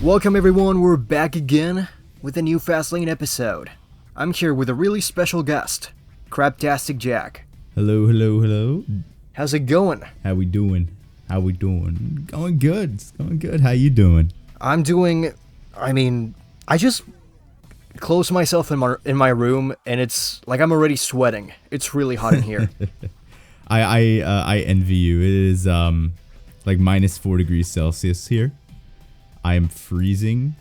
Welcome everyone, we're back again with a new Fastlane episode. I'm here with a really special guest, Craptastic Jack. Hello. How's it going? How we doing? Going good. It's going good. How you doing? I just closed myself in my room and it's like I'm already sweating. It's really hot in here. I envy you. It is like minus 4 degrees Celsius here. I am freezing.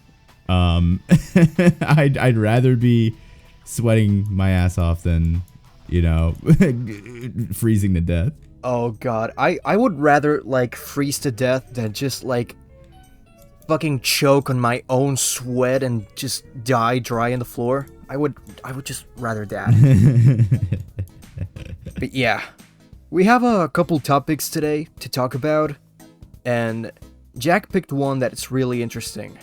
I'd rather be sweating my ass off than, freezing to death. Oh god, I would rather like freeze to death than just like fucking choke on my own sweat and just die dry on the floor. I would just rather that. But yeah, we have a couple topics today to talk about, and Jack picked one that's really interesting,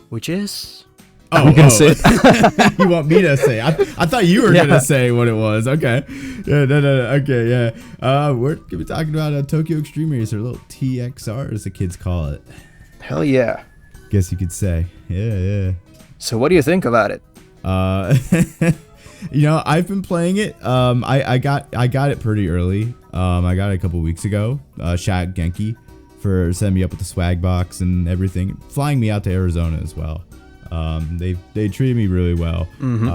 which is... Say it? You want me to say? I thought you were gonna say what it was. Okay. Yeah. No. Okay. Yeah. We're gonna be talking about a Tokyo Xtreme Racer, a little TXR, as the kids call it. Hell yeah. Guess you could say. Yeah. So what do you think about it? I've been playing it. I got it pretty early. I got it a couple weeks ago. Shout out Genki for setting me up with the swag box and everything, flying me out to Arizona as well. They treated me really well. Mm-hmm.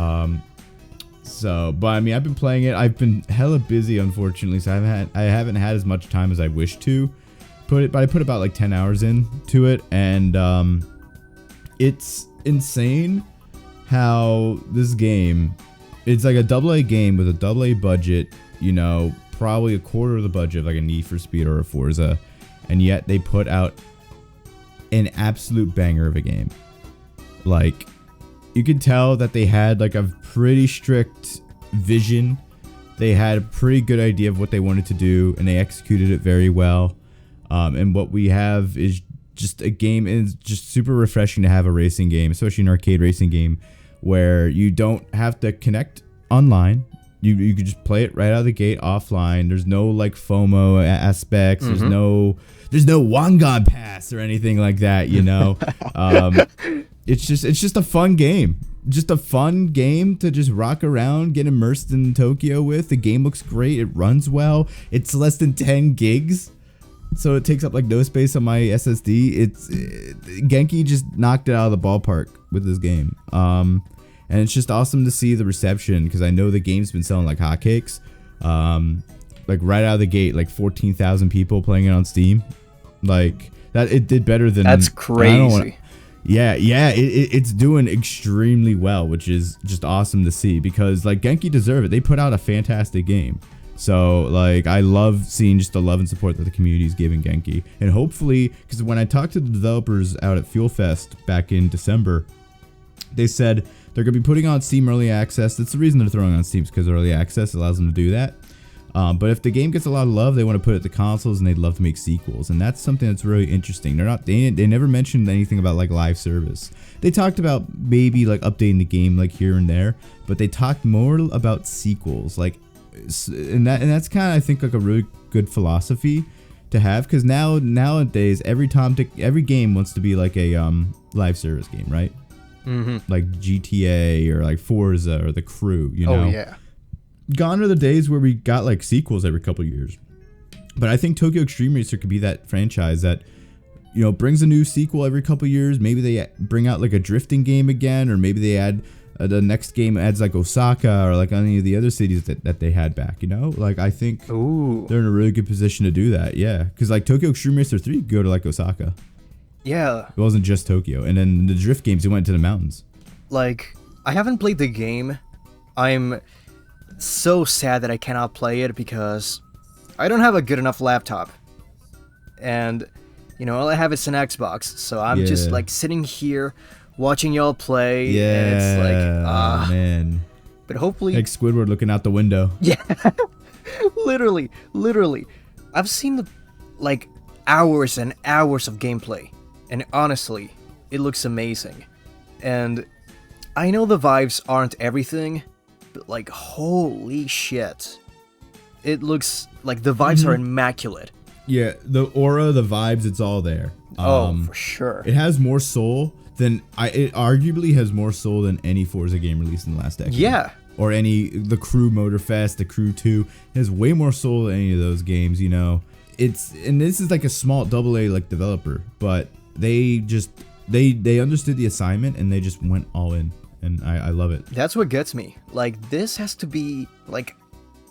I've been playing it. I've been hella busy, unfortunately, so I haven't had as much time as I wish to but I put about like 10 hours into it, and it's insane how this game, it's like a AA game with a AA budget, probably a quarter of the budget of like a Need for Speed or a Forza, and yet they put out an absolute banger of a game. Like, you can tell that they had like a pretty strict vision. They had a pretty good idea of what they wanted to do, and they executed it very well. And what we have is just a game, and it's just super refreshing to have a racing game, especially an arcade racing game, where you don't have to connect online. You can just play it right out of the gate offline. There's no like FOMO aspects. Mm-hmm. There's no Wangan Pass or anything like that. It's just a fun game. Just a fun game to just rock around, get immersed in Tokyo with. The game looks great. It runs well. It's less than 10 gigs. So it takes up like no space on my SSD. Genki just knocked it out of the ballpark with this game. And it's just awesome to see the reception, because I know the game's been selling like hotcakes. Like right out of the gate, like 14,000 people playing it on Steam. Like that, it did better than... That's crazy. It's doing extremely well, which is just awesome to see, because like Genki deserve it. They put out a fantastic game. So like I love seeing just the love and support that the community is giving Genki. And hopefully, because when I talked to the developers out at Fuel Fest back in December, they said they're going to be putting on Steam Early Access. That's the reason they're throwing on Steam, because Early Access allows them to do that. But if the game gets a lot of love, they want to put it to consoles, and they'd love to make sequels. And that's something that's really interesting. They never mentioned anything about like live service. They talked about maybe like updating the game like here and there, but they talked more about sequels. Like, and that's kind of, I think, like a really good philosophy to have, because nowadays every game wants to be like a live service game, right? Mm-hmm. Like GTA or like Forza or The Crew, Oh yeah. Gone are the days where we got like sequels every couple years. But I think Tokyo Xtreme Racer could be that franchise that, brings a new sequel every couple years. Maybe they bring out like a drifting game again, or maybe they add the next game adds like Osaka or like any of the other cities that they had back, Like I think they're in a really good position to do that. Yeah, because like Tokyo Xtreme Racer 3 could go to like Osaka. Yeah. It wasn't just Tokyo. And then the drift games, it went to the mountains. Like, I haven't played the game. I'm so sad that I cannot play it because I don't have a good enough laptop. And, all I have is an Xbox. So I'm just like sitting here watching y'all play. Yeah. And it's like, man. But hopefully... Like Squidward looking out the window. Yeah. Literally. I've seen like hours and hours of gameplay. And honestly, it looks amazing. And I know the vibes aren't everything, but like, holy shit. It looks like the vibes are immaculate. Yeah, the aura, the vibes, it's all there. For sure. It has more soul then it arguably has more soul than any Forza game released in the last decade. Yeah. Or the Crew Motorfest, the Crew 2. It has way more soul than any of those games, you know. And this is like a small AA like developer, but they just they understood the assignment and they just went all in, and I love it. That's what gets me. Like, this has to be like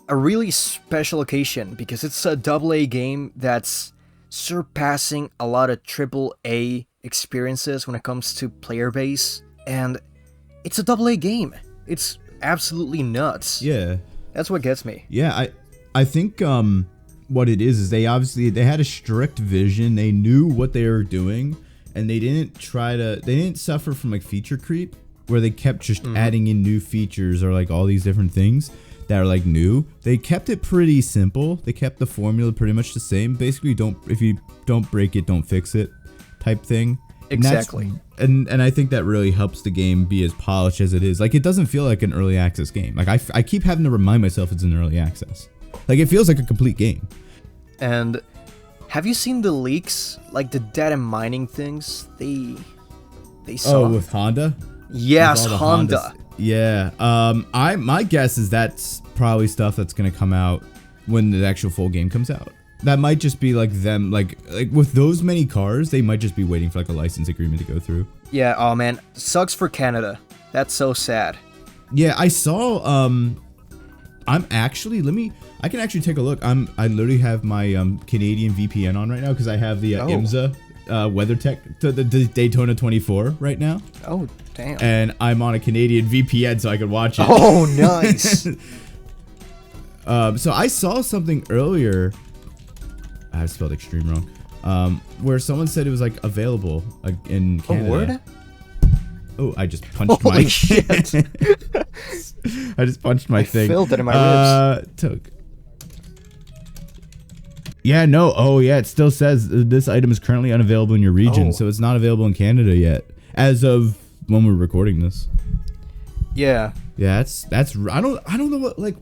a really special occasion because it's a AA game that's surpassing a lot of AAA experiences when it comes to player base, and it's a AA game. It's absolutely nuts. Yeah, that's what gets me. Yeah, I think what it is they had a strict vision. They knew what they were doing, and they didn't suffer from like feature creep where they kept just adding in new features or like all these different things that are like new. They kept it pretty simple. They kept the formula pretty much the same. Basically, if you don't break it, don't fix it type thing. Exactly. And I think that really helps the game be as polished as it is. Like, it doesn't feel like an early access game. Like, I keep having to remind myself it's an early access. Like, it feels like a complete game. And have you seen the leaks? Like the data mining things they saw? Oh, with Honda? Yes, Honda. Yeah. My guess is that's probably stuff that's gonna come out when the actual full game comes out. That might just be like them, like with those many cars, they might just be waiting for like a license agreement to go through. Yeah. Oh man, sucks for Canada. That's so sad. Yeah, I saw. I can actually take a look. I literally have my Canadian VPN on right now because I have the IMSA WeatherTech the Daytona 24 right now. Oh damn! And I'm on a Canadian VPN so I can watch it. Oh nice. So I saw something earlier. I spelled extreme wrong. Where someone said it was like available in Canada. A word? Oh, I just punched Holy my shit. I just punched my thing. Filled it in my ribs. Yeah, no. Oh, yeah. It still says this item is currently unavailable in your region, so it's not available in Canada yet, as of when we're recording this. Yeah. Yeah, that's. I don't know what, like.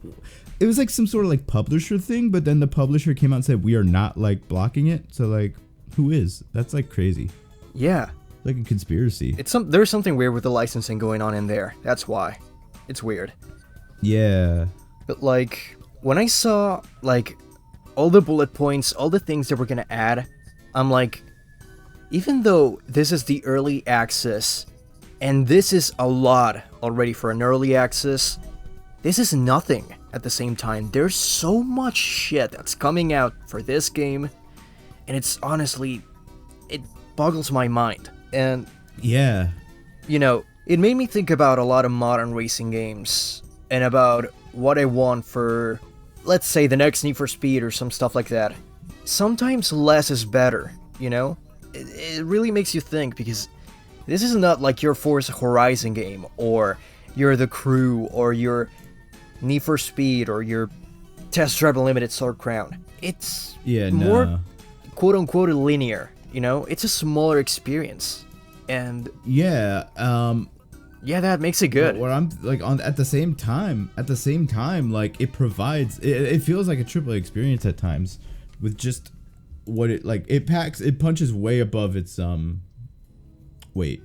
It was like some sort of like publisher thing, but then the publisher came out and said we are not like blocking it. So like, who is? That's like crazy. Yeah. Like a conspiracy. There's something weird with the licensing going on in there. That's why. It's weird. Yeah. But like, when I saw like all the bullet points, all the things that we're gonna add, I'm like, even though this is the early access, and this is a lot already for an early access, this is nothing at the same time. There's so much shit that's coming out for this game, and it's honestly, it boggles my mind. And yeah, you know, it made me think about a lot of modern racing games and about what I want for, let's say, the next Need for Speed or some stuff like that. Sometimes less is better, you know? It really makes you think, because this is not like your Forza Horizon game, or your The Crew, or your Need for Speed, or your Test Drive Unlimited Sword Crown. It's more quote-unquote linear, you know? It's a smaller experience. And yeah, that makes it good. What I'm like at the same time, like it provides, it feels like a AAA experience at times, with just what it punches way above its weight.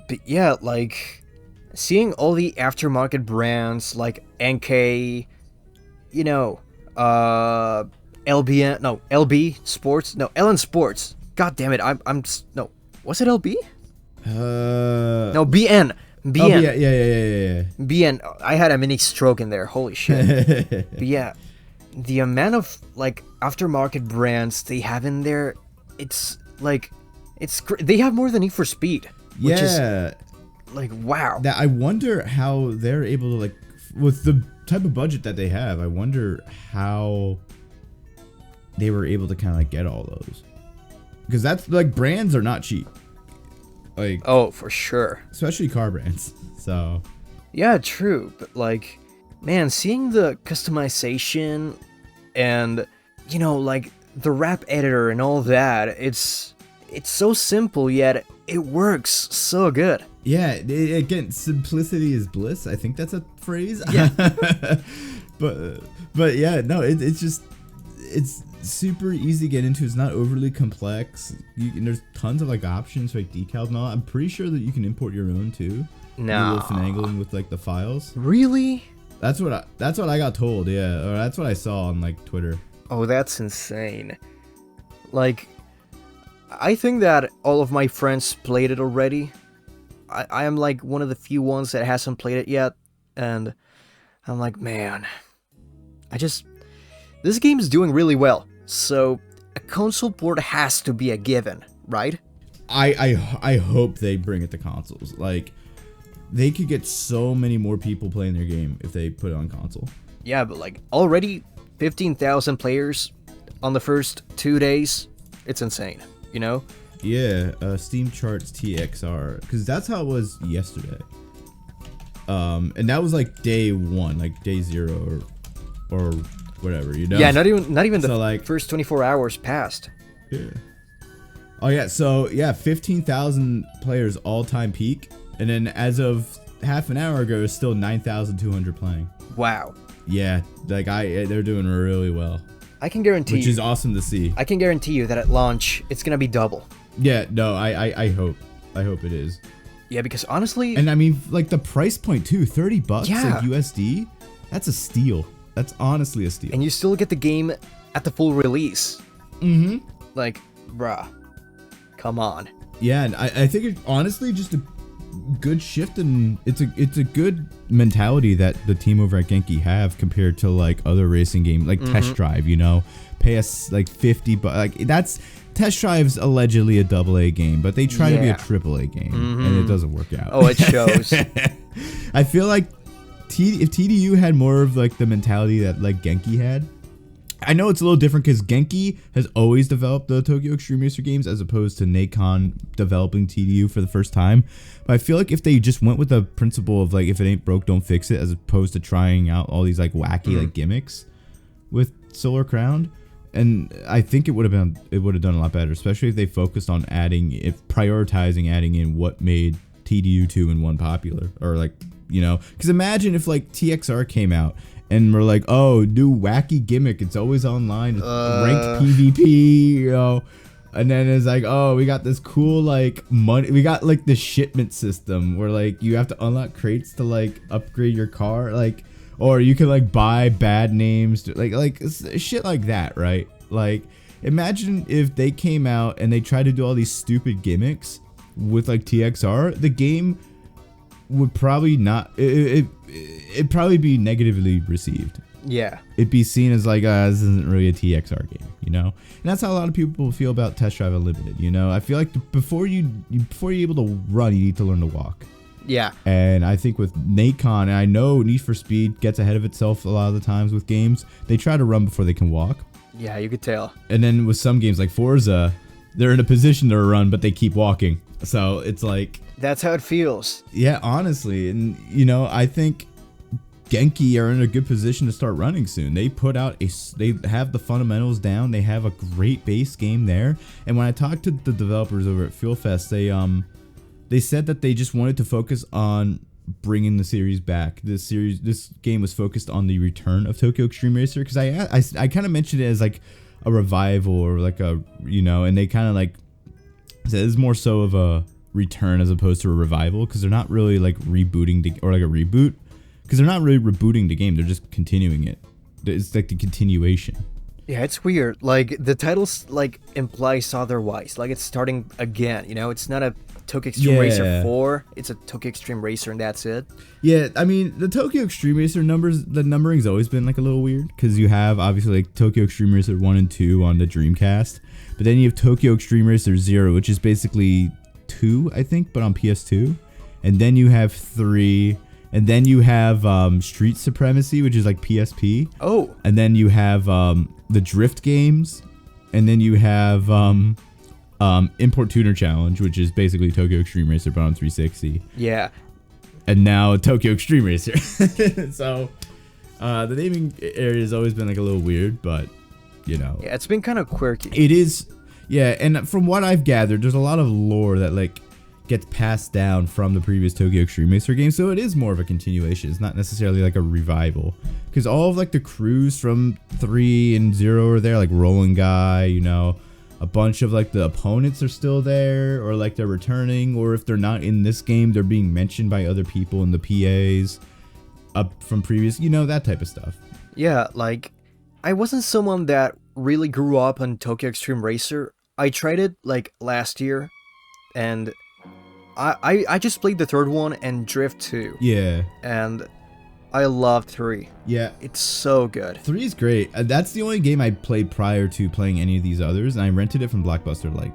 But yeah, like seeing all the aftermarket brands like NK, you know, LB Sports, no, LN Sports. God damn it, I'm no, was it LB? No, BN. Oh, yeah. BN. I had a mini stroke in there. Holy shit. But yeah, the amount of like aftermarket brands they have in there, it's like, they have more than Need for Speed. Which is like, wow. I wonder how they're able to, like, with the type of budget that they have, I wonder how they were able to kind of like get all those. Because that's like, brands are not cheap. Like, oh, for sure. Especially car brands. So yeah, true. But like, man, seeing the customization and, you know, like the rap editor and all that, it's so simple, yet it works so good. Yeah, again, simplicity is bliss. I think that's a phrase. Yeah. but yeah, no, it's just, super easy to get into. It's not overly complex. And there's tons of like options for like decals and all. I'm pretty sure that you can import your own too. No. A little finagling with like the files. Really? That's what I got told. Yeah, or that's what I saw on like Twitter. Oh, that's insane. Like, I think that all of my friends played it already. I am like one of the few ones that hasn't played it yet, and I'm like, man, this game is doing really well, so a console port has to be a given, right? I hope they bring it to consoles. Like, they could get so many more people playing their game if they put it on console. Yeah, but like already 15,000 players on the first 2 days. It's insane, you know? Yeah, Steam charts TXR, because that's how it was yesterday. And that was like day 1, like day 0 or whatever, you know? Yeah, not even the like, first 24 hours passed. Yeah. Oh yeah, so yeah, 15,000 players all-time peak, and then as of half an hour ago, it's still 9,200 playing. Wow. Yeah, like they're doing really well. I can guarantee which is awesome to see. I can guarantee you that at launch it's gonna be double. Yeah, no, I hope it is. Yeah, because honestly, and I mean, like the price point too, $30, yeah, like USD. That's a steal. That's honestly a steal. And you still get the game at the full release. Mm-hmm. Like, bruh, come on. Yeah, and I think it's honestly just a good shift, and it's a good mentality that the team over at Genki have compared to like other racing games, like Test Drive. You know, pay us like $50, like that's. Test Drive's allegedly a AA game, but they try to be a AAA game, and it doesn't work out. Oh, it shows. I feel like if TDU had more of like the mentality that like Genki had. I know it's a little different because Genki has always developed the Tokyo Xtreme Racer games as opposed to Nacon developing TDU for the first time. But I feel like if they just went with the principle of like, if it ain't broke, don't fix it, as opposed to trying out all these like wacky like gimmicks with Solar Crown. And I think it would have done a lot better, especially if they focused on prioritizing adding in what made TDU 2 and 1 popular, or like, you know, because imagine if like TXR came out and we're like, oh, new wacky gimmick, it's always online, it's ranked PvP, you know, and then it's like, oh, we got this cool like money, we got like the shipment system where like you have to unlock crates to like upgrade your car, like. Or you can like buy bad names, like shit like that, right? Like, imagine if they came out and they tried to do all these stupid gimmicks with like TXR. The game would probably not. It'd probably be negatively received. Yeah. It'd be seen as like, this isn't really a TXR game, you know? And that's how a lot of people feel about Test Drive Unlimited, you know? I feel like before you're able to run, you need to learn to walk. Yeah. And I think with Nacon, and I know Need for Speed gets ahead of itself a lot of the times with games, they try to run before they can walk. Yeah, you could tell. And then with some games like Forza, they're in a position to run, but they keep walking. So it's like... That's how it feels. Yeah, honestly. And, you know, I think Genki are in a good position to start running soon. They put out they have the fundamentals down. They have a great base game there. And when I talked to the developers over at Fuel Fest, they said that they just wanted to focus on bringing the series back. This game was focused on the return of Tokyo Xtreme Racer, because I kind of mentioned it as like a revival or like a, you know, and they kind of like said it's more so of a return as opposed to a revival, because they're not really like rebooting or like a reboot, because they're not really rebooting the game, they're just continuing it. It's like the continuation. Yeah, it's weird. Like, the titles like implies otherwise. Like, it's starting again, you know? It's not a Tokyo Xtreme Racer 4. It's a Tokyo Xtreme Racer, and that's it. Yeah, I mean, the Tokyo Xtreme Racer the numbering's always been like a little weird, because you have obviously like Tokyo Xtreme Racer 1 and 2 on the Dreamcast, but then you have Tokyo Xtreme Racer 0, which is basically 2, I think, but on PS2, and then you have 3. And then you have Street Supremacy, which is like PSP. Oh. And then you have the Drift games. And then you have Import Tuner Challenge, which is basically Tokyo Xtreme Racer, but on 360. Yeah. And now Tokyo Xtreme Racer. So the naming area has always been like a little weird, but, you know. Yeah, it's been kind of quirky. It is. Yeah, and from what I've gathered, there's a lot of lore that like gets passed down from the previous Tokyo Xtreme Racer game, so it is more of a continuation. It's not necessarily like a revival, because all of like the crews from 3 and 0 are there, like Rolling Guy, you know, a bunch of like the opponents are still there, or like they're returning, or if they're not in this game, they're being mentioned by other people in the PAs up from previous, you know, that type of stuff. Yeah, like, I wasn't someone that really grew up on Tokyo Xtreme Racer. I tried it, like, last year, and I just played the third one and Drift 2. Yeah. And I love 3. Yeah. It's so good. 3 is great. That's the only game I played prior to playing any of these others, and I rented it from Blockbuster, like,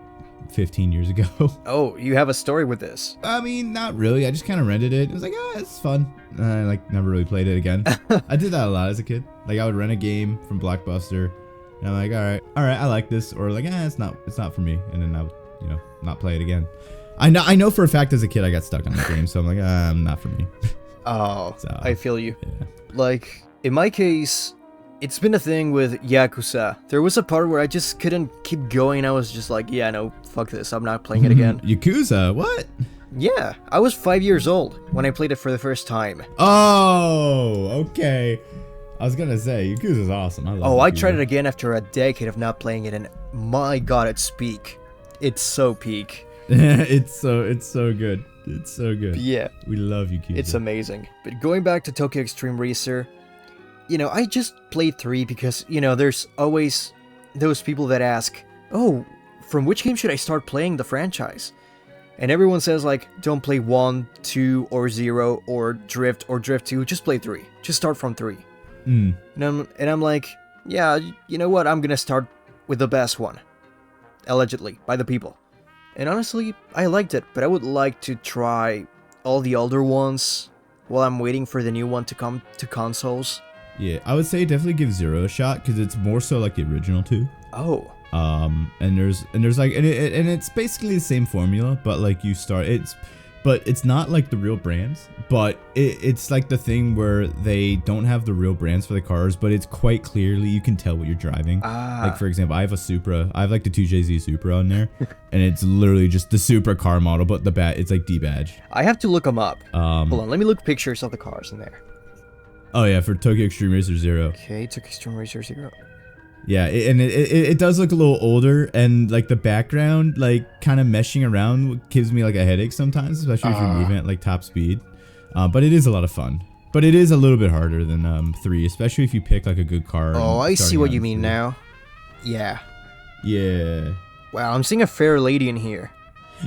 15 years ago. Oh, you have a story with this. I mean, not really. I just kind of rented it. It was like, it's fun. I like never really played it again. I did that a lot as a kid. Like I would rent a game from Blockbuster, and I'm like, all right, I like this, or like, it's not for me, and then I would, you know, not play it again. I know for a fact as a kid I got stuck on the game, so I'm like, not for me. Oh, so, I feel you. Yeah. Like in my case, it's been a thing with Yakuza. There was a part where I just couldn't keep going. I was just like, yeah, no, fuck this. I'm not playing it again. Yakuza? What? Yeah, I was 5 years old when I played it for the first time. Oh, okay. I was gonna say, Yakuza's awesome. I love Yakuza. I tried it again after a decade of not playing it, and my god, it's peak. It's so peak. it's so good. It's so good. Yeah. We love Yakuza. It's amazing. But going back to Tokyo Xtreme Racer, you know, I just played 3 because, you know, there's always those people that ask, oh, from which game should I start playing the franchise? And everyone says, like, don't play 1, 2, or 0, or Drift 2, just play 3. Just start from 3. And I'm like, yeah, you know what, I'm gonna start with the best one. Allegedly, by the people. And honestly, I liked it, but I would like to try all the older ones while I'm waiting for the new one to come to consoles. Yeah, I would say definitely give 0 a shot, because it's more so like the original 2. Oh. And there's like, and it's basically the same formula, but like but it's not like the real brands, but it's like the thing where they don't have the real brands for the cars, but it's quite clearly, you can tell what you're driving. Like for example, I have a Supra, I have like the 2JZ Supra on there, and it's literally just the Supra car model, but it's like D-badge. I have to look them up. Hold on, let me look pictures of the cars in there. Oh yeah, for Tokyo Xtreme Racer 0. Okay, Tokyo Xtreme Racer 0. Yeah, it does look a little older, and like the background, like kind of meshing around gives me like a headache sometimes, especially if you're moving at like top speed. But it is a lot of fun. But it is a little bit harder than 3, especially if you pick like a good car. Oh, I see what you mean now. Yeah. Yeah. Wow, I'm seeing a fair lady in here.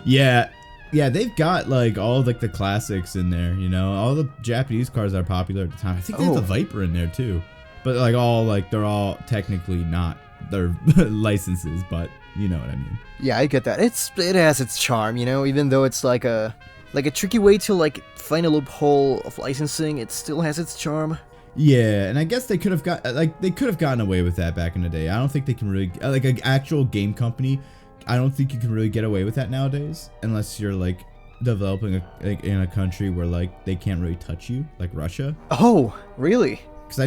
Yeah. Yeah, they've got like all like the classics in there, you know, all the Japanese cars that are popular at the time. I think they have the Viper in there too. But like they're all technically not their licenses, but you know what I mean. Yeah, I get that. It has its charm, you know, even though it's like a tricky way to like find a loophole of licensing, it still has its charm. Yeah, and I guess they could have gotten away with that back in the day. I don't think they can really like an actual game company. I don't think you can really get away with that nowadays unless you're like developing in a country where like they can't really touch you, like Russia. Oh, really? Because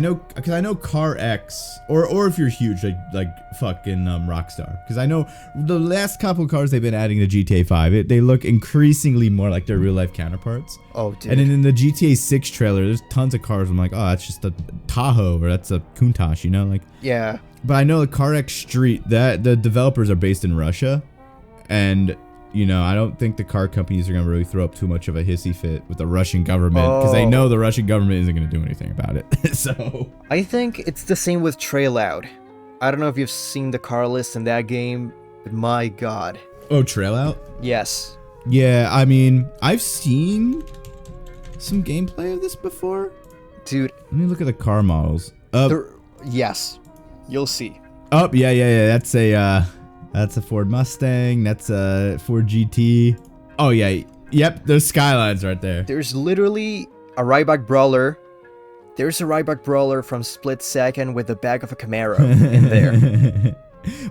I know Car X, or if you're huge, like fucking Rockstar. Because I know the last couple of cars they've been adding to GTA 5, they look increasingly more like their real life counterparts. Oh, dude. And then in the GTA 6 trailer, there's tons of cars. I'm like, oh, that's just a Tahoe, or that's a Countach, you know, like. Yeah. But I know the Car X Street, that the developers are based in Russia, and. You know, I don't think the car companies are going to really throw up too much of a hissy fit with the Russian government, because they know the Russian government isn't going to do anything about it. So I think it's the same with Trailout. I don't know if you've seen the car list in that game, but my god. Oh, Trailout? Yes. Yeah, I mean, I've seen some gameplay of this before. Dude. Let me look at the car models. Yes. You'll see. Oh, yeah. That's a Ford Mustang. That's a Ford GT. Oh, yeah. Yep, those Skylines right there. There's literally a Ryback Brawler. There's a Ryback Brawler from Split Second with the back of a Camaro in there.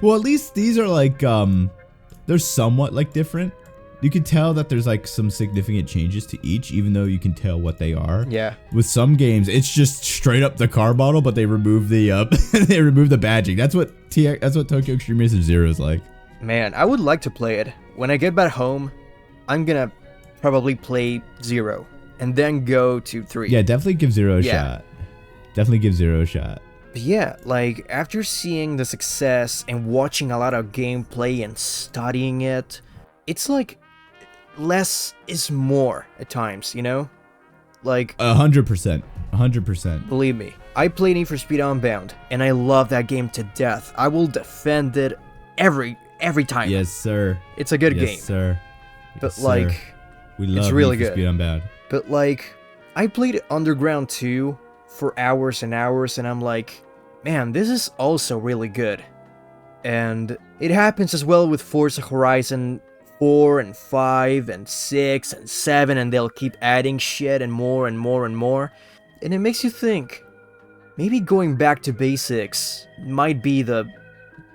Well, at least these are like, they're somewhat like different. You can tell that there's like some significant changes to each, even though you can tell what they are. Yeah. With some games, it's just straight up the car model, but they remove the they remove the badging. That's what Tokyo Xtreme Racer 0 is like. Man, I would like to play it. When I get back home, I'm gonna probably play 0 and then go to 3. Yeah, definitely give 0 a Yeah. shot. Definitely give 0 a shot. But yeah, like, after seeing the success and watching a lot of gameplay and studying it, it's like less is more at times, you know? Like, 100%. 100%. believe me, I play Need for Speed Unbound, and I love that game to death. I will defend it every time. Yes, sir. It's a good Yes, game. sir. But Yes, like, sir. We love it's really Need for good. Speed Unbound. But like, I played Underground 2 for hours and hours, and I'm like, man, this is also really good. And it happens as well with Forza Horizon 4 and 5 and 6 and 7, and they'll keep adding shit and more and more and more. And it makes you think, maybe going back to basics might be the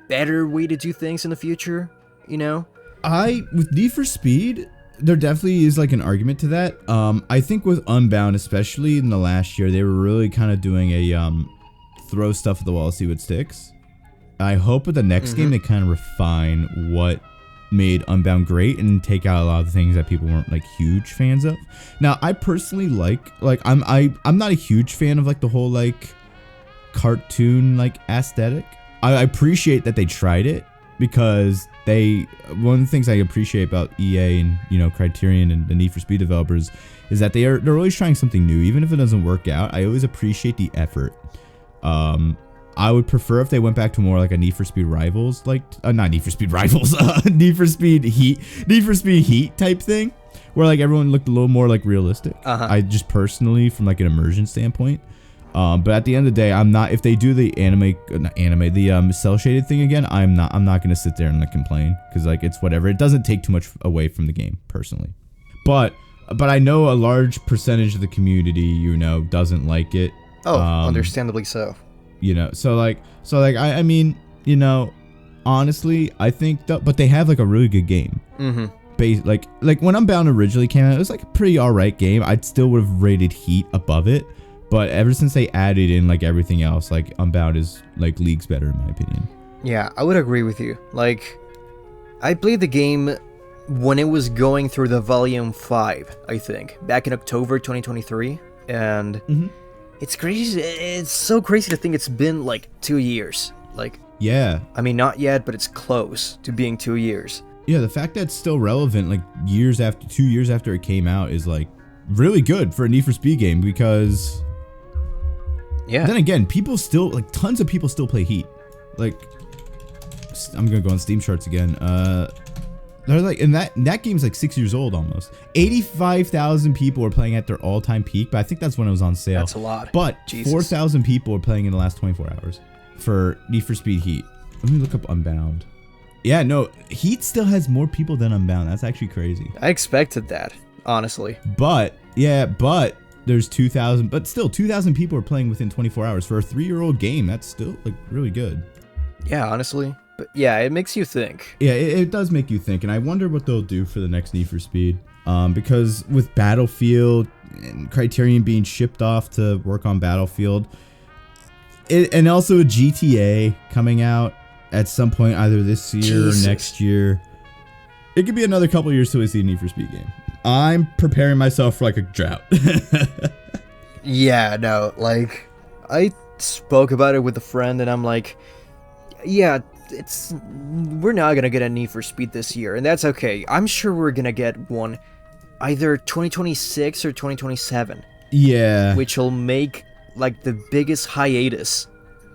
better way to do things in the future, you know? With Need for Speed, there definitely is like an argument to that. I think with Unbound, especially in the last year, they were really kind of doing a throw stuff at the wall, see what sticks. I hope with the next game they kind of refine what made Unbound great and take out a lot of the things that people weren't like huge fans of. Now, I personally like I'm not a huge fan of like the whole like cartoon like aesthetic. I appreciate that they tried it, because one of the things I appreciate about EA and, you know, Criterion and the Need for Speed developers is that they're always trying something new, even if it doesn't work out. I always appreciate the effort. I would prefer if they went back to more like a Need for Speed Rivals, like not Need for Speed Rivals, Need for Speed Heat type thing, where like everyone looked a little more like realistic. I just personally, from like an immersion standpoint. But at the end of the day, I'm not. If they do the the cell shaded thing again, I'm not gonna sit there and like complain, because like it's whatever. It doesn't take too much away from the game personally. But I know a large percentage of the community, you know, doesn't like it. Oh, understandably so. You know, so I mean, you know, honestly, I think but they have like a really good game. Like when Unbound originally came out, it was like a pretty alright game. I'd still would have rated Heat above it. But ever since they added in like everything else, like Unbound is like leagues better in my opinion. Yeah, I would agree with you. Like, I played the game when it was going through the Volume 5, I think, back in October 2023, and it's crazy. It's so crazy to think it's been like 2 years. Like, yeah, I mean, not yet, but it's close to being 2 years. Yeah, the fact that it's still relevant like 2 years after it came out is like really good for a Need for Speed game, because yeah. Then again, people still like tons of people still play Heat. Like, I'm gonna go on Steam charts again. They're like, and that game's like 6 years old almost. 85,000 people are playing at their all-time peak, but I think that's when it was on sale. That's a lot. But Jesus. 4,000 people are playing in the last 24 hours for Need for Speed Heat. Let me look up Unbound. Yeah, no, Heat still has more people than Unbound. That's actually crazy. I expected that, honestly. But there's 2,000, but still 2,000 people are playing within 24 hours for a 3-year-old game. That's still like really good. Yeah, honestly. But yeah, it makes you think. Yeah, it does make you think, and I wonder what they'll do for the next Need for Speed. Because with Battlefield and Criterion being shipped off to work on Battlefield, and also a GTA coming out at some point either this year or next year, it could be another couple years till we see a Need for Speed game. I'm preparing myself for like a drought. Yeah, no, like, I spoke about it with a friend, and I'm like, yeah, we're not gonna get a Need for Speed this year, and that's okay. I'm sure we're gonna get one either 2026 or 2027. Yeah. Which will make like the biggest hiatus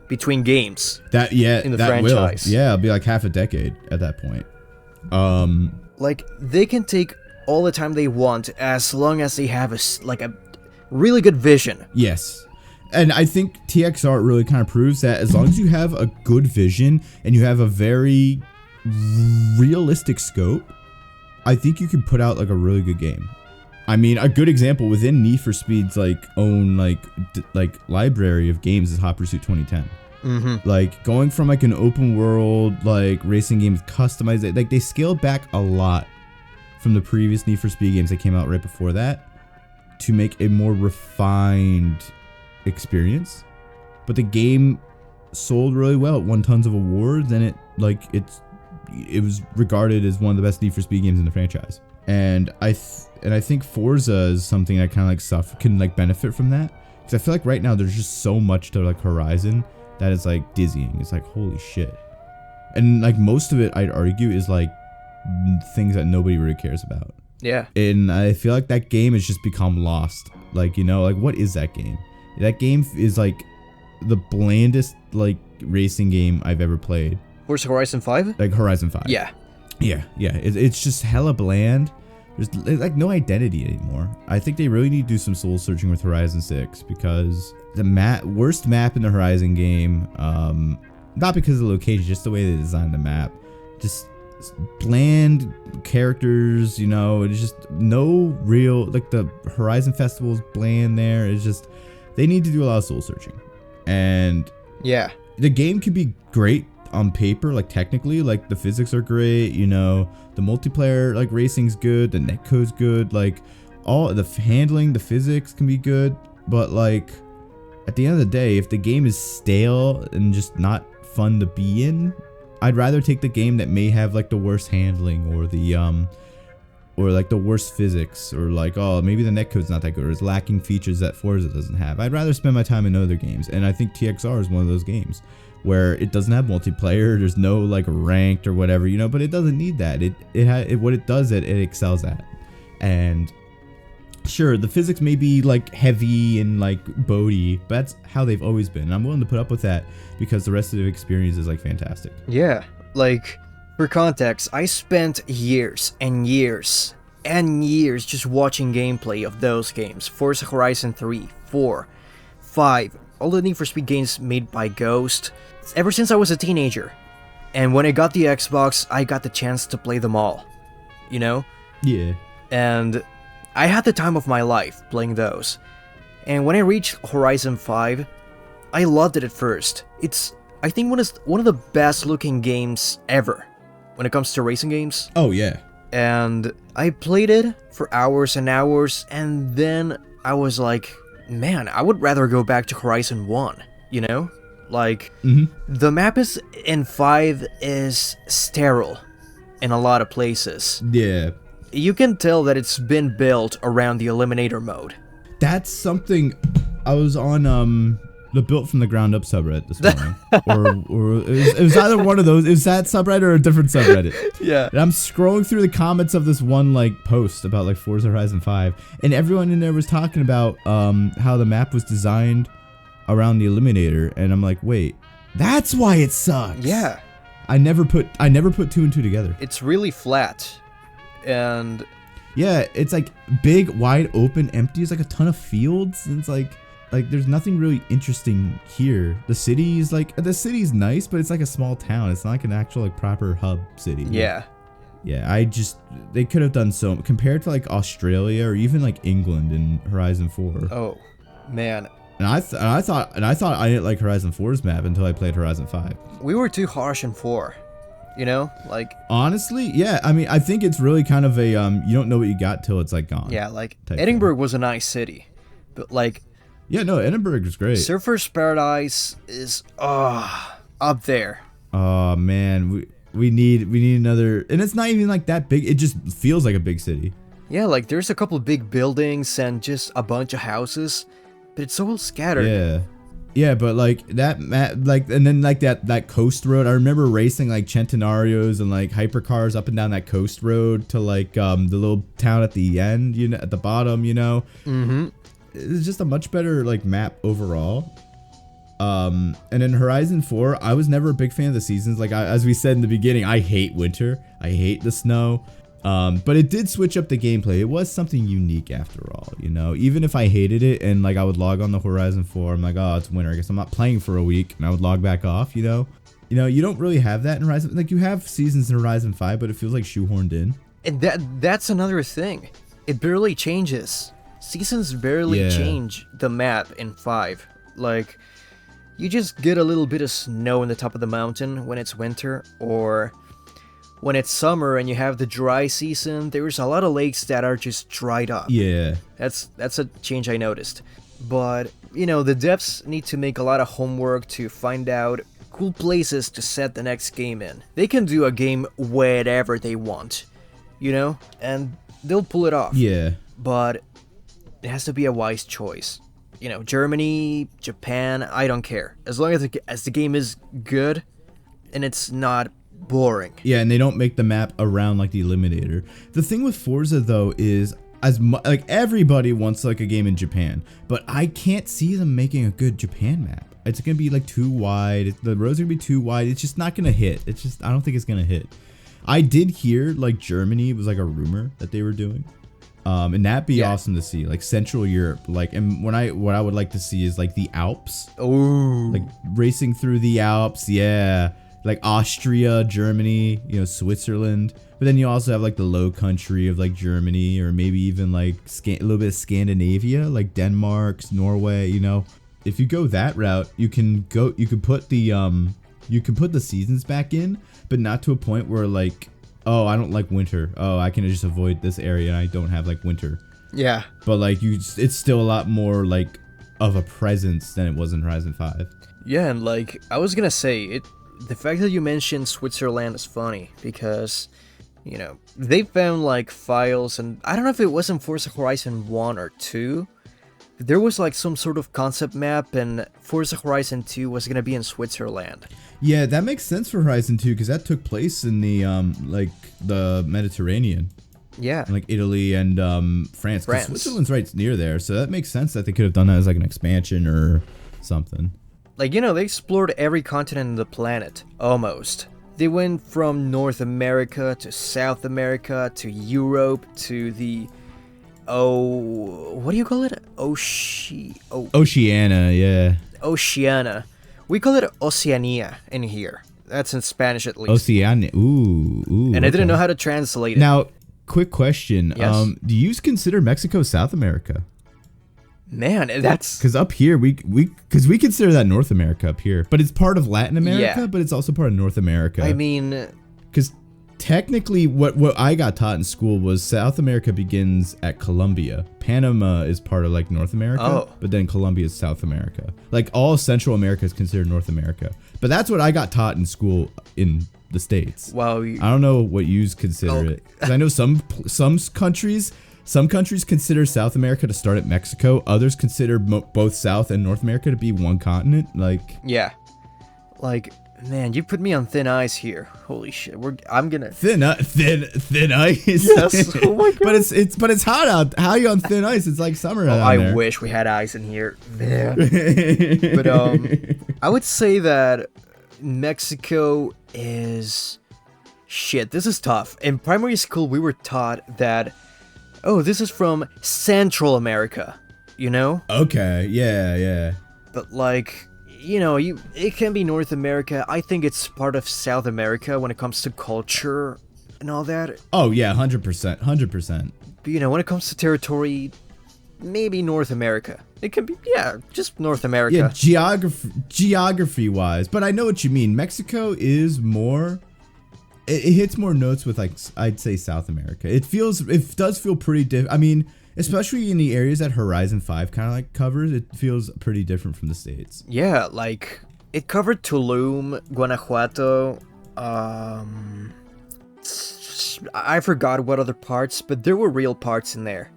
between games. In the franchise. Will. Yeah, it'll be like half a decade at that point. Like, they can take all the time they want as long as they have a really good vision. Yes. And I think TXR really kind of proves that as long as you have a good vision and you have a very realistic scope, I think you can put out like a really good game. I mean, a good example within Need for Speed's like own like library of games is Hot Pursuit 2010. Like going from like an open world like racing game with customized, like they scaled back a lot from the previous Need for Speed games that came out right before that to make a more refined experience. But the game sold really well. It won tons of awards, and it was regarded as one of the best Need for Speed games in the franchise. And I think Forza is something that kind of like can like benefit from that, because I feel like right now there's just so much to like Horizon that is like dizzying. It's like, holy shit. And like most of it, I'd argue, is like things that nobody really cares about. Yeah. And I feel like that game has just become lost. Like, you know, like what is that game? That game is like the blandest like racing game I've ever played. Where's Horizon 5? Like Horizon 5. Yeah. Yeah. It's just hella bland. There's like no identity anymore. I think they really need to do some soul searching with Horizon 6, because the worst map in the Horizon game, not because of the location, just the way they designed the map, just bland characters, you know. It's just no real, like the Horizon Festival is bland there. It's just, they need to do a lot of soul searching. And yeah, the game could be great on paper, like technically, like the physics are great, you know, the multiplayer like racing's good, the netcode's good, like all the handling, the physics can be good, but like at the end of the day, if the game is stale and just not fun to be in, I'd rather take the game that may have like the worst handling, or the or like the worst physics, or like, oh, maybe the netcode's not that good, or is lacking features that Forza doesn't have. I'd rather spend my time in other games, and I think TXR is one of those games where it doesn't have multiplayer, there's no like ranked or whatever, you know, but it doesn't need that. What it does, it excels at. And sure, the physics may be like heavy and like boaty, but that's how they've always been. And I'm willing to put up with that because the rest of the experience is like fantastic. Yeah, like for context, I spent years and years and years just watching gameplay of those games. Forza Horizon 3, 4, 5, all the Need for Speed games made by Ghost, ever since I was a teenager. And when I got the Xbox, I got the chance to play them all, you know? Yeah. And I had the time of my life playing those. And when I reached Horizon 5, I loved it at first. It's, I think, one of the best looking games ever when it comes to racing games. Oh, yeah. And I played it for hours and hours, and then I was like, man, I would rather go back to Horizon 1, you know? Like, the map in 5 is sterile in a lot of places. Yeah. You can tell that it's been built around the Eliminator mode. That's something I was on the Built from the Ground Up subreddit this morning. or it was either one of those. It was that subreddit or a different subreddit. Yeah. And I'm scrolling through the comments of this one like post about like Forza Horizon 5, and everyone in there was talking about how the map was designed around the Eliminator, and I'm like, wait, that's why it sucks. Yeah. I never put two and two together. It's really flat. And yeah, it's like big, wide open, empty. It's like a ton of fields, and it's like there's nothing really interesting here. The city's nice, but it's like a small town. It's not like an actual like proper hub city. yeah. Yeah, they could have done so compared to like Australia or even like England in Horizon 4. Oh, man. And I thought I didn't like Horizon 4's map until I played Horizon 5. We were too harsh in 4. You know, like, honestly, yeah. I mean, I think it's really kind of a you don't know what you got till it's like gone. yeah, like Edinburgh was a nice city, but like, yeah, no, Edinburgh is great. Surfer's Paradise is up there. Oh man, we need another, and it's not even like that big. It just feels like a big city. Yeah, like there's a couple big buildings and just a bunch of houses, but it's all scattered. Yeah. Yeah, but like that, like, and then like that coast road. I remember racing like Centenarios and like hypercars up and down that coast road to like the little town at the end, you know, at the bottom, you know. It's just a much better like map overall. And in Horizon 4, I was never a big fan of the seasons. Like as we said in the beginning, I hate winter. I hate the snow. But it did switch up the gameplay. It was something unique after all, you know. Even if I hated it and like I would log on the Horizon 4, I'm like, oh, it's winter, I guess I'm not playing for a week, and I would log back off, you know. You don't really have that in Horizon. Like you have seasons in Horizon 5, but it feels like shoehorned in. And that's another thing. It barely changes. Seasons barely change the map in 5. Like, you just get a little bit of snow in the top of the mountain when it's winter, or when it's summer and you have the dry season, there's a lot of lakes that are just dried up. Yeah. That's a change I noticed. But, you know, the devs need to make a lot of homework to find out cool places to set the next game in. They can do a game wherever they want, you know? And they'll pull it off. Yeah. But it has to be a wise choice. Germany, Japan, I don't care. As long as the game is good and it's not boring. Yeah, and they don't make the map around like the Eliminator. The thing with Forza though is like everybody wants like a game in Japan, but I can't see them making a good Japan map. It's gonna be like too wide. The roads are gonna be too wide. It's just not gonna hit. I don't think it's gonna hit. I did hear like Germany was like a rumor that they were doing, and that'd be awesome to see. Like Central Europe, like, and what I would like to see is like the Alps. Ooh. Like racing through the Alps, yeah. Like Austria, Germany, Switzerland. But then you also have like the low country of like Germany, or maybe even like a little bit of Scandinavia, like Denmark, Norway, If you go that route, you can put the seasons back in, but not to a point where like, oh, I don't like winter. Oh, I can just avoid this area and I don't have like winter. Yeah. But like it's still a lot more like of a presence than it was in Horizon 5. Yeah, and like I was gonna say, the fact that you mentioned Switzerland is funny because, they found like files, and I don't know if it was in Forza Horizon 1 or 2. There was like some sort of concept map, and Forza Horizon 2 was gonna be in Switzerland. Yeah, that makes sense for Horizon 2 because that took place in the like the Mediterranean. Yeah. Like Italy and France. Switzerland's right near there, so that makes sense that they could have done that as like an expansion or something. Like, they explored every continent on the planet, almost. They went from North America to South America to Europe to the... what do you call it? Oceania, yeah. Oceania. We call it Oceania in here. That's in Spanish at least. Oceania, ooh. And I didn't know how to translate it. Now, quick question. Yes? Do you consider Mexico South America? Man, that's... Because up here, we consider that North America up here. But it's part of Latin America, but it's also part of North America. I mean... Because technically, what I got taught in school was South America begins at Colombia. Panama is part of, like, North America, but then Colombia is South America. Like, all Central America is considered North America. But that's what I got taught in school in the States. Wow. I don't know what you consider it. Because I know some countries... Some countries consider South America to start at Mexico. Others consider both South and North America to be one continent. Like, yeah, like, man, you put me on thin ice here. Holy shit, I'm gonna thin ice. Yes. Oh my god. But it's hot out. How are you on thin ice? It's like summer out there. I wish we had ice in here, man. But I would say that Mexico is shit. This is tough. In primary school, we were taught that. Oh, this is from Central America, Okay, yeah. But like, it can be North America. I think it's part of South America when it comes to culture and all that. Oh yeah, 100%. But when it comes to territory, maybe North America. It can be, just North America. Yeah, geography-wise. But I know what you mean. Mexico is more... It hits more notes with, like, I'd say South America. It does feel pretty different. I mean, especially in the areas that Horizon 5 kind of like covers, it feels pretty different from the States. Yeah, like, it covered Tulum, Guanajuato, I forgot what other parts, but there were real parts in there.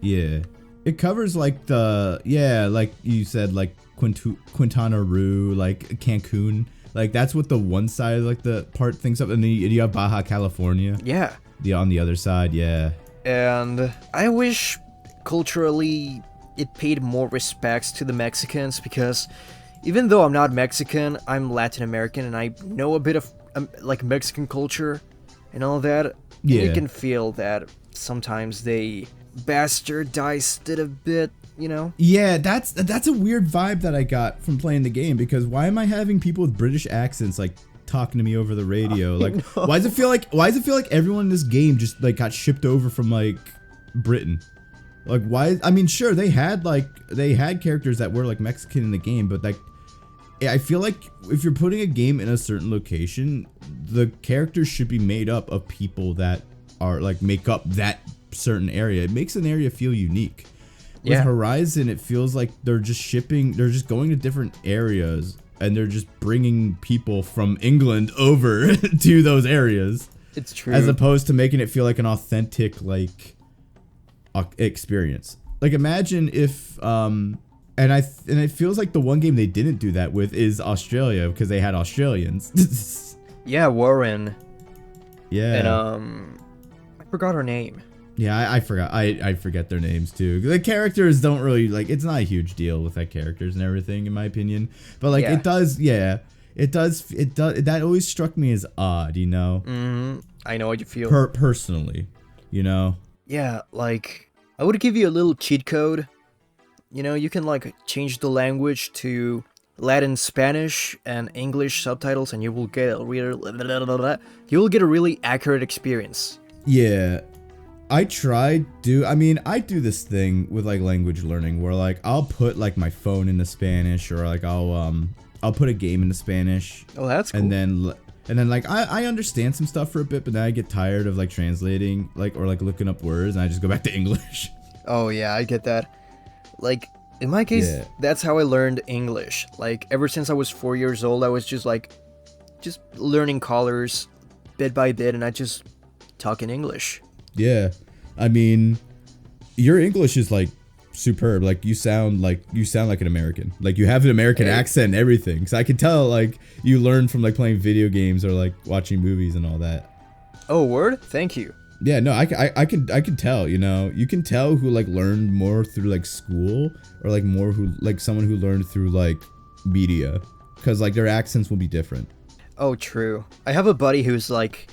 Yeah. It covers, like, like you said, like, Quintana Roo, like, Cancun. Like, that's what the one side of, like, the part thinks of. And then you have Baja California. Yeah. On the other side, yeah. And I wish, culturally, it paid more respects to the Mexicans, because even though I'm not Mexican, I'm Latin American, and I know a bit of, like, Mexican culture and all that. Yeah. And you can feel that sometimes they bastardized it a bit. Yeah, that's a weird vibe that I got from playing the game, because why am I having people with British accents like talking to me over the radio? Like, why does it feel like everyone in this game just like got shipped over from like Britain? Like, why? I mean, sure, they had characters that were like Mexican in the game, but like, I feel like if you're putting a game in a certain location, the characters should be made up of people that are like make up that certain area. It makes an area feel unique. With Horizon, it feels like they're just going to different areas, and they're just bringing people from England over to those areas. It's true. As opposed to making it feel like an authentic, like, experience. Like imagine if and it feels like the one game they didn't do that with is Australia because they had Australians. Yeah, Warren. Yeah. And I forgot her name. Yeah, I forgot. I forget their names too. The characters don't really like. It's not a huge deal with like characters and everything, in my opinion. But like it does. Yeah, it does. It does. That always struck me as odd. You know. I know what you feel. Personally, you know. Yeah, like I would give you a little cheat code. You know, you can like change the language to Latin, Spanish, and English subtitles, and you will get a really accurate experience. Yeah. I do this thing with like language learning where like I'll put like my phone into Spanish or like I'll put a game into Spanish. Oh, that's cool. And then like I understand some stuff for a bit, but then I get tired of like translating like or like looking up words and I just go back to English. Oh yeah, I get that. Like in my case, that's how I learned English. Like ever since I was 4 years old, I was just learning colors bit by bit, and I just talk in English. Yeah, I mean, your English is like superb. Like you sound like an American. Like you have an American accent and everything. So I can tell like you learned from like playing video games or like watching movies and all that. Oh, word? Thank you. Yeah, no, I can tell. You know, you can tell who like learned more through like school or like more who like someone who learned through like media, because like their accents will be different. Oh, true. I have a buddy who's like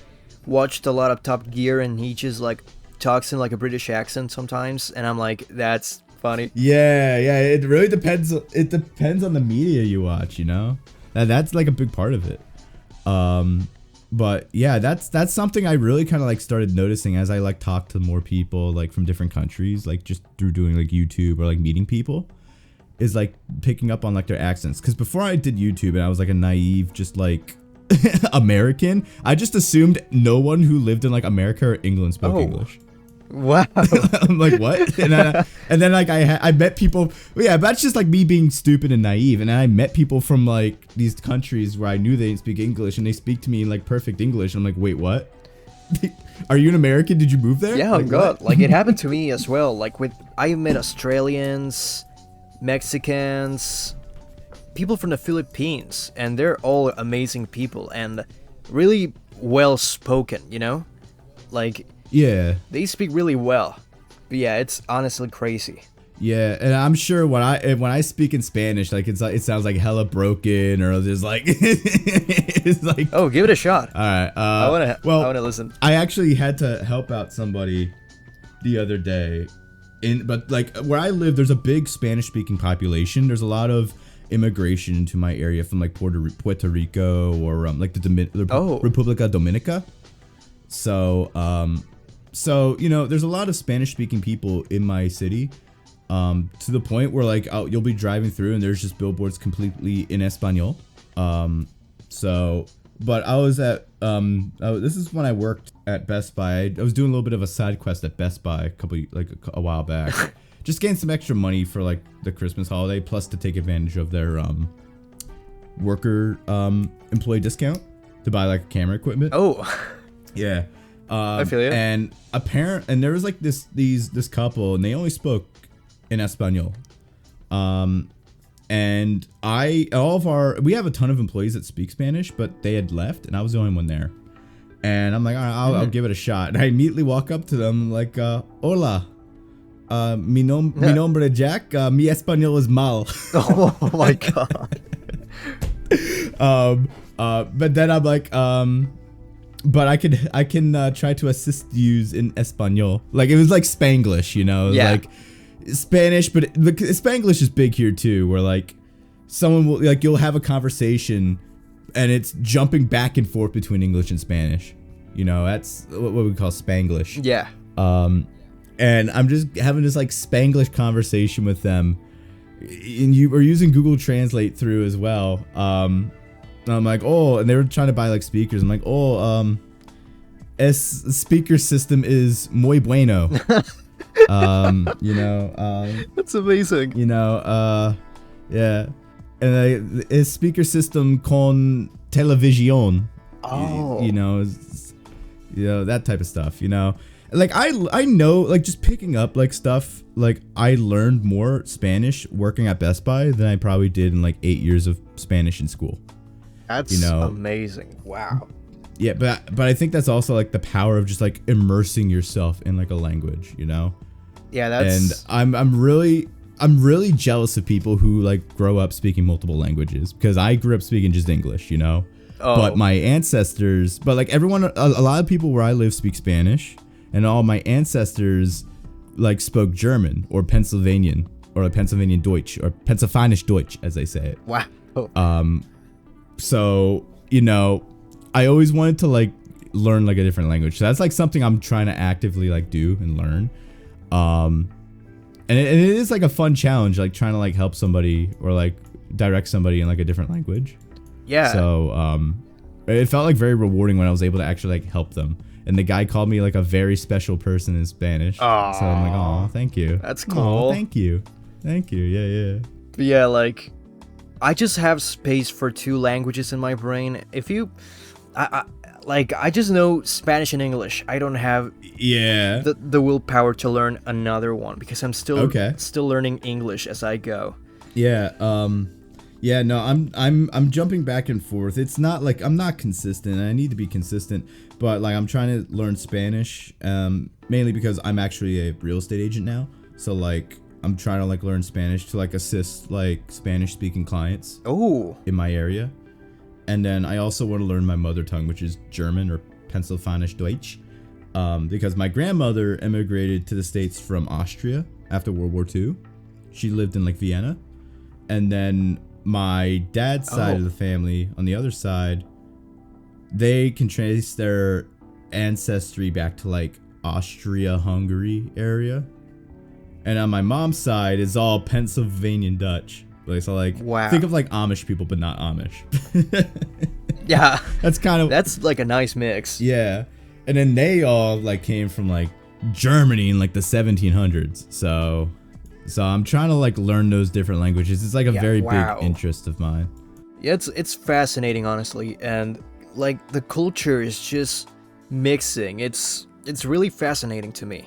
watched a lot of Top Gear, and he just like talks in like a British accent sometimes, and I'm like, that's funny. Yeah, it really depends. It depends on the media you watch, you know. That's like a big part of it. But yeah, that's something I really kind of like started noticing as I like talk to more people like from different countries, like just through doing like YouTube or like meeting people, is like picking up on like their accents. Because before I did YouTube and I was like a naive, just like American, I just assumed no one who lived in like America or England spoke English. Wow. I'm like, what? And then like I met people. Yeah, that's just like me being stupid and naive. And then I met people from like these countries where I knew they didn't speak English, and they speak to me in like perfect English. I'm like, wait, what? Are you an American? Did you move there? Yeah, like, God. Like it happened to me as well. Like I met Australians, Mexicans, people from the Philippines, and they're all amazing people and really well spoken. You know, like. Yeah. They speak really well. But yeah, it's honestly crazy. Yeah, and I'm sure when I speak in Spanish, like it sounds like hella broken or just like it's like. Oh, give it a shot. All right. I wanna listen. I actually had to help out somebody the other day, but like where I live, there's a big Spanish-speaking population. There's a lot of immigration into my area from like Puerto Rico or like the República Dominica. So, you know, there's a lot of Spanish-speaking people in my city, to the point where, like, you'll be driving through and there's just billboards completely in Espanol. But I was at, this is when I worked at Best Buy. I was doing a little bit of a side quest at Best Buy a while back. Just getting some extra money for, like, the Christmas holiday, plus to take advantage of their, worker, employee discount to buy, like, camera equipment. Oh. Yeah. I feel you. And there was like this couple, and they only spoke in Espanol. And we have a ton of employees that speak Spanish, but they had left, and I was the only one there. And I'm like, all right, I'll give it a shot. And I immediately walk up to them like, hola, mi nombre Jack, mi español es mal. Oh my God. But then I'm like, but I can try to assist you in Espanol. Like it was like Spanglish, you know, like Spanish, but Spanglish is big here too, where like someone will like you'll have a conversation and it's jumping back and forth between English and Spanish. You know, that's what we call Spanglish. Yeah. And I'm just having this like Spanglish conversation with them, and you are using Google Translate through as well. And I'm like, oh, and they were trying to buy like speakers. I'm like, oh, speaker system is muy bueno. You know, that's amazing. You know, yeah, and es speaker system con televisión. Oh, you know, that type of stuff. You know, like I know, like, just picking up like stuff, like I learned more Spanish working at Best Buy than I probably did in like 8 years of Spanish in school. That's amazing. Wow. Yeah, but I think that's also like the power of just like immersing yourself in like a language, you know? Yeah, that's. And I'm really jealous of people who like grow up speaking multiple languages, because I grew up speaking just English, you know? Oh. But my ancestors, but like everyone, a lot of people where I live speak Spanish, and all my ancestors like spoke German or Pennsylvanian or like Pennsylvanian Deutsch or Pennsylvanisch Deutsch, as they say it. Wow. So, you know, I always wanted to like learn like a different language. So that's like something I'm trying to actively like do and learn. And it is like a fun challenge, like trying to like help somebody or like direct somebody in like a different language. Yeah. So it felt like very rewarding when I was able to actually like help them. And the guy called me like a very special person in Spanish. Aww. So I'm like, oh, thank you. That's cool. Aww, thank you. Yeah. But yeah, like, I just have space for 2 languages in my brain. If you, I just know Spanish and English. I don't have the willpower to learn another one, because I'm still learning English as I go. Yeah. Yeah, no, I'm jumping back and forth. It's not like I'm not consistent. I need to be consistent, but like I'm trying to learn Spanish, mainly because I'm actually a real estate agent now. So like I'm trying to like learn Spanish to like assist like Spanish speaking clients in my area. And then I also want to learn my mother tongue, which is German or Pennsylvanisch Deutsch, because my grandmother immigrated to the States from Austria after World War II. She lived in like Vienna, and then my dad's side of the family, on the other side, they can trace their ancestry back to like Austria-Hungary area. And on my mom's side, it's all Pennsylvanian Dutch. Like, so like, think of like Amish people, but not Amish. Yeah. That's like a nice mix. Yeah. And then they all like came from like Germany in like the 1700s. So I'm trying to like learn those different languages. It's like a very big interest of mine. Yeah, it's fascinating, honestly, and like the culture is just mixing. It's really fascinating to me.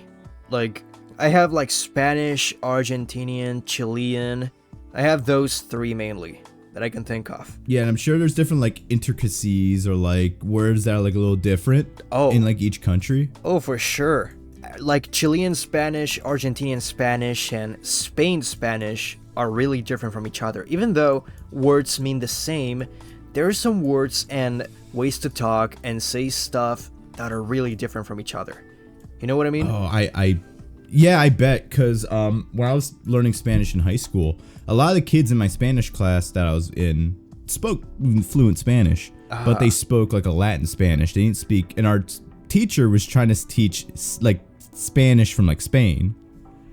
Like, I have like Spanish, Argentinian, Chilean. I have those 3 mainly that I can think of. Yeah, and I'm sure there's different like intricacies or like words that are like a little different in like each country. Oh, for sure. Like Chilean Spanish, Argentinian Spanish, and Spain Spanish are really different from each other. Even though words mean the same, there are some words and ways to talk and say stuff that are really different from each other. You know what I mean? Oh, I bet, because when I was learning Spanish in high school, a lot of the kids in my Spanish class that I was in spoke fluent Spanish, but they spoke like a Latin Spanish. They didn't speak, and our teacher was trying to teach like Spanish from like Spain.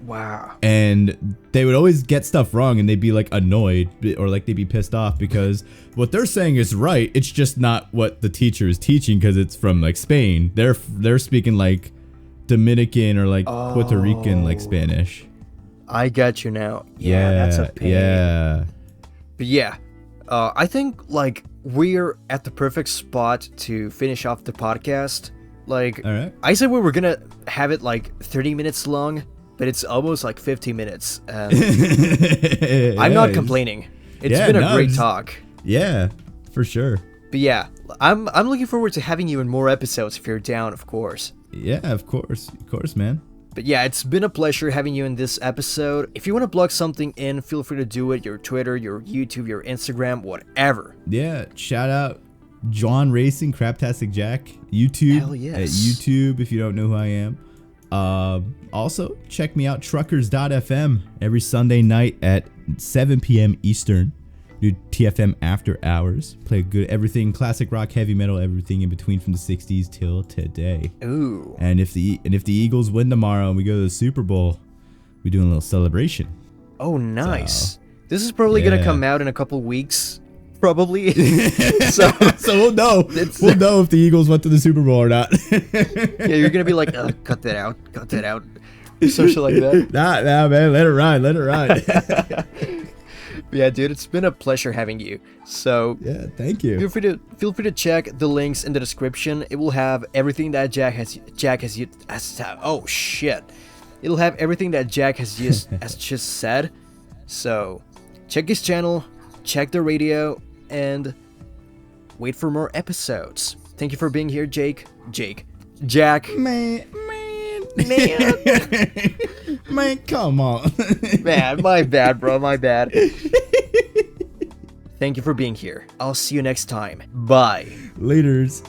Wow. And they would always get stuff wrong, and they'd be like annoyed or like they'd be pissed off because what they're saying is right. It's just not what the teacher is teaching, because it's from like Spain. They're speaking like Dominican or like Puerto Rican like Spanish. I get you now. Yeah, that's a pain. Yeah. But yeah, I think like we're at the perfect spot to finish off the podcast. Like, all right. I said we were gonna have it like 30 minutes long, but it's almost like 50 minutes. I'm not complaining. It's been a great talk. Yeah, for sure. But yeah, I'm looking forward to having you in more episodes if you're down, of course. Yeah, of course, man. But yeah, it's been a pleasure having you in this episode. If you want to plug something in, feel free to do it. Your Twitter, your YouTube, your Instagram, whatever. Yeah, shout out John Racing, Craptastic Jack, YouTube. Hell yes. At YouTube, if you don't know who I am. Also, check me out, Truckers.fm, every Sunday night at 7 p.m. Eastern. Do TFM after hours. Play good everything, classic rock, heavy metal, everything in between from the 60s till today. Ooh. And if the Eagles win tomorrow and we go to the Super Bowl, we're doing a little celebration. Oh, nice. This is probably gonna come out in a couple weeks. Probably. so we'll know. We'll know if the Eagles went to the Super Bowl or not. Yeah, you're gonna be like, cut that out. Some shit like that. Nah, man, let it ride. Yeah, dude, it's been a pleasure having you. So Yeah, thank you. feel free to check the links in the description. It will have everything that oh shit. It'll have everything that Jack has just said. So check his channel, check the radio, and wait for more episodes. Thank you for being here, Jack. Man, come on. Man, my bad, bro, my bad. Thank you for being here. I'll see you next time. Bye. Laters.